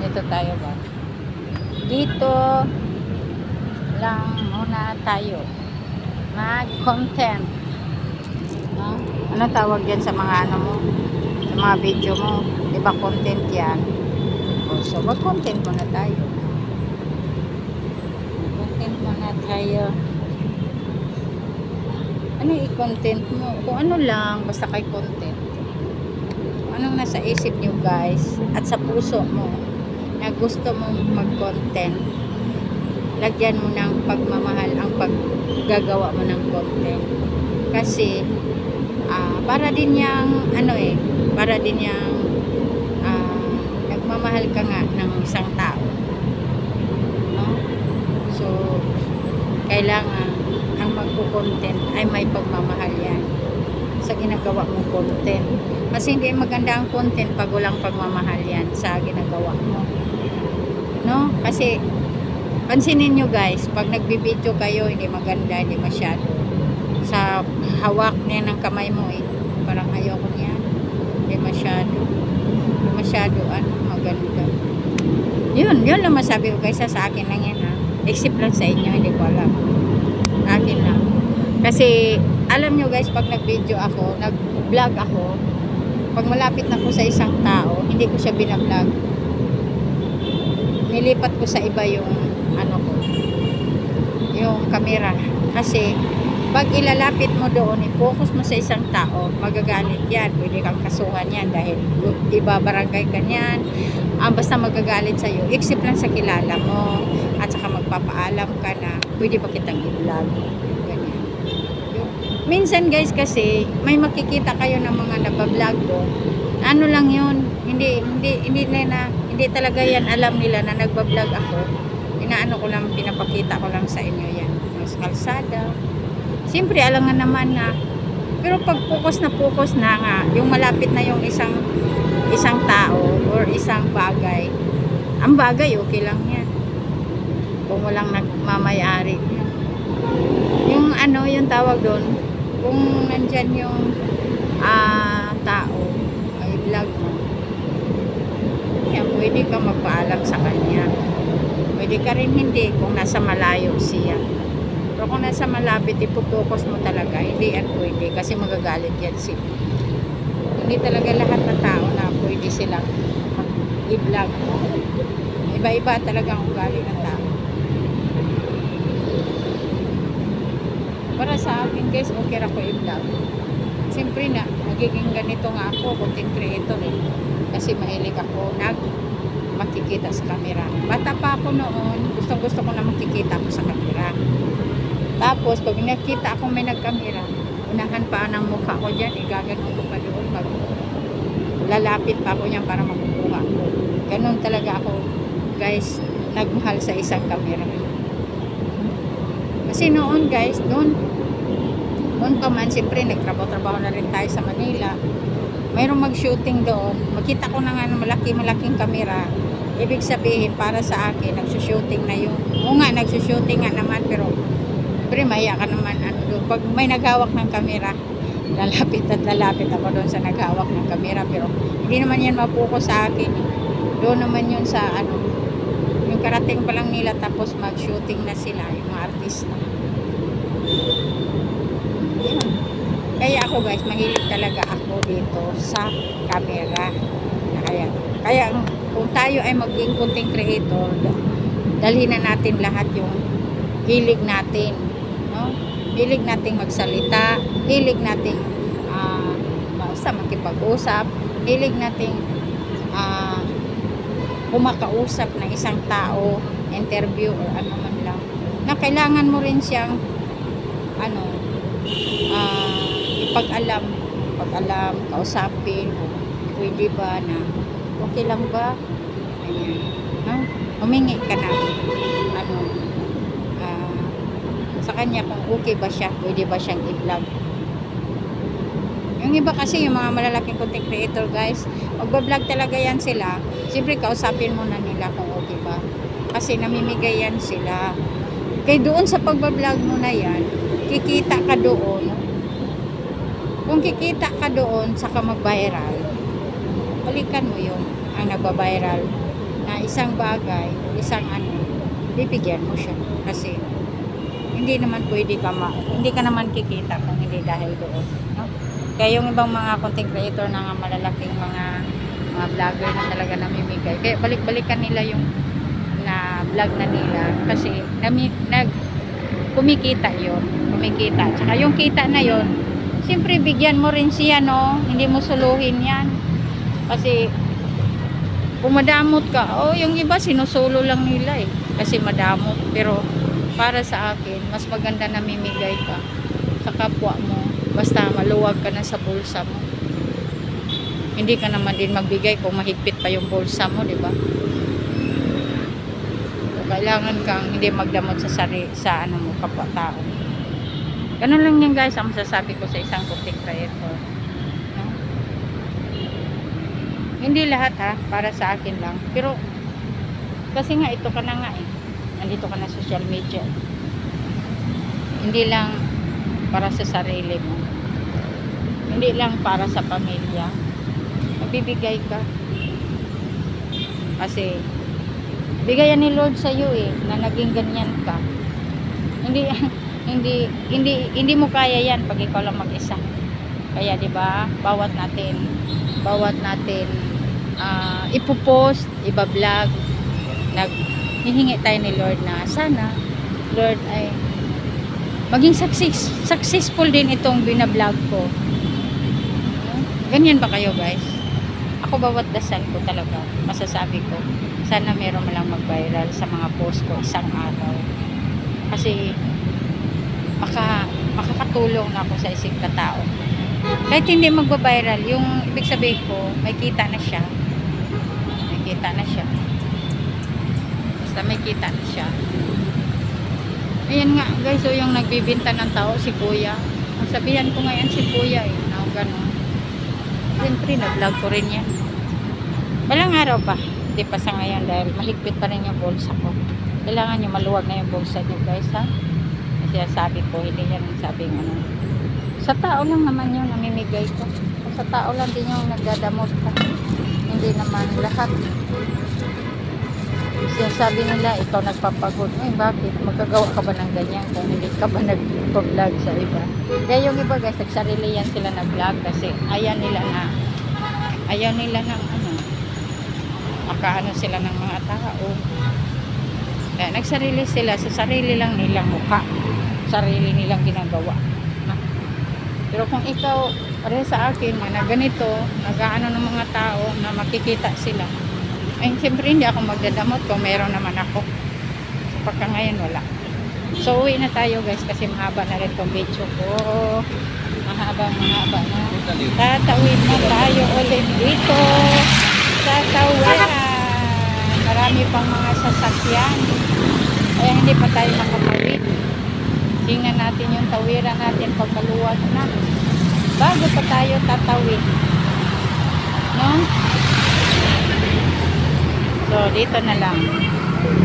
Dito tayo ba? Dito lang muna tayo. Mag-content. No? Ano tawag yan sa mga ano mo? Sa mga video mo? Diba content yan? O, so, mag-content muna tayo. Content muna tayo. Ano i-content mo? Kung ano lang, basta kay content. Kung anong nasa isip nyo guys, at sa puso mo, na gusto mong mag-content, lagyan mo ng pagmamahal ang paggagawa mo ng content. Kasi, para din yang, para din yang, nagmamahal ka nga ng isang tao. No? So, kailangan ang magpo-content ay may pagmamahal yan sa ginagawa mong content. Kasi hindi maganda ang content pag walang pagmamahal yan sa ginagawa mo. No? Kasi pansinin nyo guys, pag nagbibideo kayo, hindi maganda, hindi masyado. Sa hawak niya ng kamay mo parang ayoko niya. Hindi masyado, maganda. Yun lang masabi ko guys, sa akin lang yan Except lang sa inyo, hindi ko alam. Akin lang. Kasi, alam nyo guys, pag nag-video ako, nag-vlog ako, pag malapit na ko sa isang tao, hindi ko siya binablog. Nilipat ko sa iba yung yung camera. Kasi, pag ilalapit mo doon, i-focus mo sa isang tao, magagalit yan. Pwede kang kasuhan yan dahil ibabarangay ka yan. Basta magagalit sa'yo. Except lang sa kilala mo. At saka magpapaalam ka na pwede ba kitang i-vlog. Ganyan. Minsan guys kasi, may makikita kayo ng mga nabablog doon. Ano lang yun. Hindi talaga yan alam nila na nagbablog ako. Pinapakita ko lang sa inyo yan. Mas kalsada. Siyempre, alam nga naman na, pero pag focus na nga, yung malapit na yung isang tao or isang bagay, ang bagay, okay lang yan. Kung walang nagmamayari. Yung yung tawag doon, kung nandyan yung tao, ay vlog mo, yan, pwede ka magpaalam sa kanya. Pwede ka rin hindi kung nasa malayo siya. Pero kung nasa malapit, ipopokus mo talaga. Hindi yan pwede kasi magagalit yan sila. Hindi talaga lahat ng tao na pwede silang i-vlog. Iba-iba talaga ang ugali ng tao. Para sa akin guys, okay ako i-vlog. Siyempre na, magiging ganito nga ako, content creator Kasi mahilig ako makikita sa camera. Bata pa ako noon, gusto ko na makikita ako sa camera. Tapos, pag nakita akong may nagkamera, unahan pa ng mukha ko dyan, igaganon ko pa doon. Pag lalapit pa ako niyan para makukuha ko. Ganon talaga ako, guys, nagmahal sa isang camera. Kasi noon, guys, noon pa man, siyempre, nagtrabaho na rin tayo sa Manila. Mayroong mag-shooting doon. Makita ko na nga ng malaking camera. Ibig sabihin, para sa akin, nagsushooting na yung, nagsushooting nga naman, pero maya ka naman pag may naghawak ng kamera, lalapit ako doon sa naghawak ng kamera, pero hindi naman yan mapuko sa akin. Doon naman yun sa yung karating pa lang nila, tapos mag-shooting na sila yung mga artista. Kaya ako guys, mahilig talaga ako dito sa camera. Kaya kung tayo ay maging content creator, dalhin na natin lahat yung hilig natin. Hilig nating magsalita, hilig nating makipag-usap, hilig nating kumakausap ng isang tao, interview or ano man lang, na kailangan mo rin siyang ipag-alam, kausapin, pwede ba na okay lang ba? Ayan. Humingi ka na sa kanya kung okay ba siya, pwede ba siyang i-vlog. Yung iba kasi, yung mga malalaking content creator guys, magbablog talaga yan sila. Siyempre kausapin mo na nila kung okay ba. Kasi namimigay yan sila. Kaya doon sa pagbablog mo na yan, kikita ka doon. Kung kikita ka doon, saka mag-viral, balikan mo yung ang nagba-viral na isang bagay, isang ano, bibigyan mo siya. Kasi, hindi naman pwede ka hindi ka naman kikita kung hindi dahil doon. No? Kaya yung ibang mga content creator na nga malalaking mga vlogger na talaga namimigay. Kaya balik-balikan nila yung na vlog na nila. Kasi, kumikita yon, kumikita. Tsaka yung kita na yon, siyempre bigyan mo rin siya, no? Hindi mo suluhin yan. Kasi kung madamot ka, yung iba sinusulo lang nila eh. Kasi madamot. Pero para sa akin, mas maganda na mimigay ka sa kapwa mo. Basta maluwag ka na sa bulsa mo. Hindi ka naman din magbigay kung mahigpit pa yung bulsa mo, di ba? Kailangan kang hindi magdamot sa sa ano mo, kapwa-tao. Ganun lang yan guys, ang masasabi ko sa isang content creator. No? Hindi lahat para sa akin lang. Pero, kasi nga ito ka na nga eh. Nandito ka na social media. Hindi lang para sa sarili mo. Hindi lang para sa pamilya. Magbibigay ka. Kasi, bigayan ni Lord sa iyo eh, na naging ganyan ka. Hindi mo kaya yan pag ikaw lang mag-isa. Kaya 'di ba, bawat natin ipo-post, iba-vlog, naghihingi tayo ni Lord na sana Lord ay maging successful din itong bina-vlog ko. Ganyan ba kayo guys? Ako bawat dasal ko talaga, masasabi ko, sana meron man lang mag-viral sa mga post ko isang araw. Kasi makakatulong na ako sa isang katao. Kahit hindi magba-viral, yung ibig sabihin ko, may kita na siya. May kita na siya. Basta may kita na siya. Ayan nga guys, so yung nagbibinta ng tao, si Kuya. Ang sabihan ko ngayon si Kuya eh, na gano'n. Siyempre, nag-vlog ko rin yan. Walang araw pa. Hindi pa sa ngayon dahil mahigpit pa rin yung bulsa ko. Kailangan nyo maluwag na yung bulsa nyo guys ha. Kasi sabi ko, hindi yan sabing ano. Sa tao lang naman yun, namimigay ko. Sa tao lang din yung nagdadamot ka. Hindi naman lahat. Sinasabi nila, ikaw nagpapagod. Bakit? Magkagawa ka ba ng ganyan kung hindi ka ba nag-vlog sa iba? Kaya yung iba guys, nagsarili yan sila na vlog kasi ayaw nila ng ano, makaano sila ng mga tao. Kaya nagsarili sila sa sarili lang nilang mukha. Sarili nilang ginagawa. Pero kung ikaw, pareho sa akin, na ganito, nag-aano ng mga tao na makikita sila, ay siyempre hindi ako magdadamot kung meron naman ako. Pagka ngayon wala. So uwi na tayo guys kasi mahaba na rin itong video ko. Mahaba na. Tatawid na tayo ulit dito sa Tawiran. Marami pang mga sasakyan. Kaya hindi pa tayo makapawid. Tingnan natin yung tawiran natin pagkaluwag na. Bago pa tayo tatawid. No? So, dito na lang.